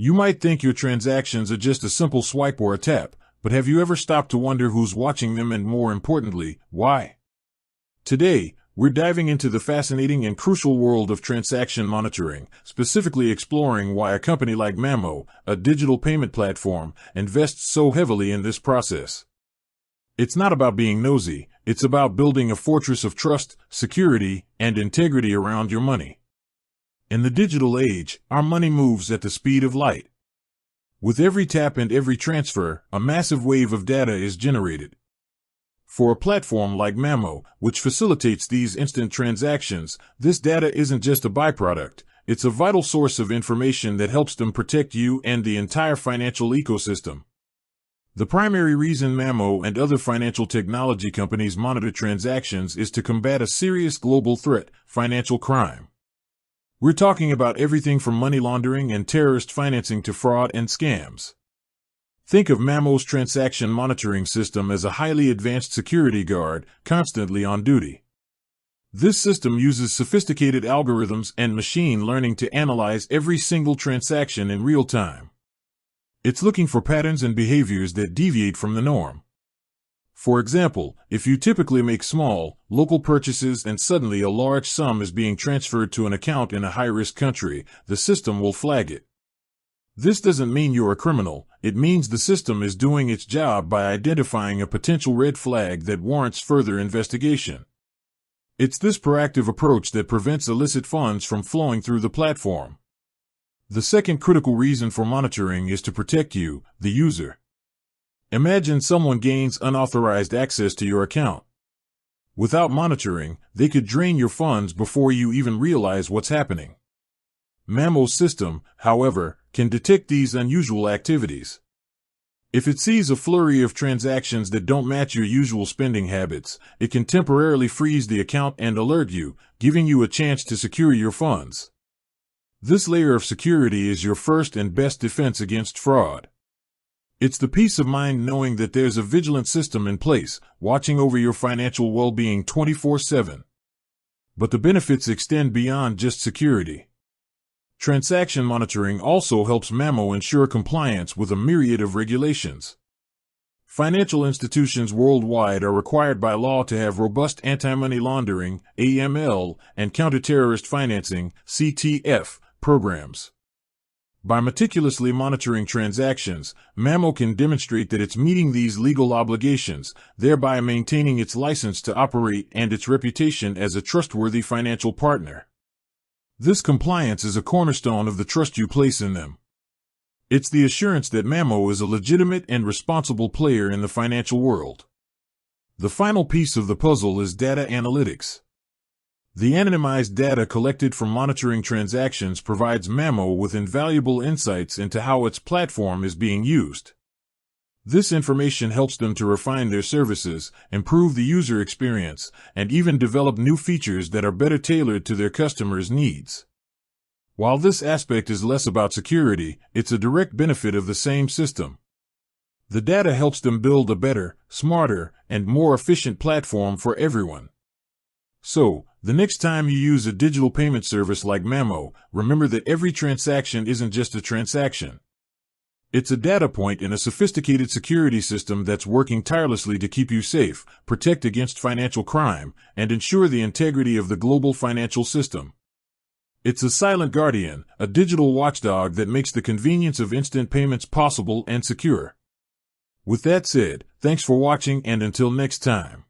You might think your transactions are just a simple swipe or a tap, but have you ever stopped to wonder who's watching them and, more importantly, why? Today, we're diving into the fascinating and crucial world of transaction monitoring, specifically exploring why a company like Mamo, a digital payment platform, invests so heavily in this process. It's not about being nosy, it's about building a fortress of trust, security, and integrity around your money. In the digital age, our money moves at the speed of light. With every tap and every transfer, a massive wave of data is generated. For a platform like Mamo, which facilitates these instant transactions, this data isn't just a byproduct, it's a vital source of information that helps them protect you and the entire financial ecosystem. The primary reason Mamo and other financial technology companies monitor transactions is to combat a serious global threat, financial crime. We're talking about everything from money laundering and terrorist financing to fraud and scams. Think of Mamo's transaction monitoring system as a highly advanced security guard, constantly on duty. This system uses sophisticated algorithms and machine learning to analyze every single transaction in real time. It's looking for patterns and behaviors that deviate from the norm. For example, if you typically make small, local purchases and suddenly a large sum is being transferred to an account in a high-risk country, the system will flag it. This doesn't mean you're a criminal, it means the system is doing its job by identifying a potential red flag that warrants further investigation. It's this proactive approach that prevents illicit funds from flowing through the platform. The second critical reason for monitoring is to protect you, the user. Imagine someone gains unauthorized access to your account. Without monitoring, they could drain your funds before you even realize what's happening. Mamo's system, however, can detect these unusual activities. If it sees a flurry of transactions that don't match your usual spending habits, it can temporarily freeze the account and alert you, giving you a chance to secure your funds. This layer of security is your first and best defense against fraud. It's the peace of mind knowing that there's a vigilant system in place, watching over your financial well-being 24/7. But the benefits extend beyond just security. Transaction monitoring also helps Mamo ensure compliance with a myriad of regulations. Financial institutions worldwide are required by law to have robust anti-money laundering, AML, and counter-terrorist financing, CTF, programs. By meticulously monitoring transactions, Mamo can demonstrate that it's meeting these legal obligations, thereby maintaining its license to operate and its reputation as a trustworthy financial partner. This compliance is a cornerstone of the trust you place in them. It's the assurance that Mamo is a legitimate and responsible player in the financial world. The final piece of the puzzle is data analytics. The anonymized data collected from monitoring transactions provides Mamo with invaluable insights into how its platform is being used. This information helps them to refine their services, improve the user experience, and even develop new features that are better tailored to their customers' needs. While this aspect is less about security, it's a direct benefit of the same system. The data helps them build a better, smarter, and more efficient platform for everyone. So, the next time you use a digital payment service like Mamo, remember that every transaction isn't just a transaction. It's a data point in a sophisticated security system that's working tirelessly to keep you safe, protect against financial crime, and ensure the integrity of the global financial system. It's a silent guardian, a digital watchdog that makes the convenience of instant payments possible and secure. With that said, thanks for watching and until next time.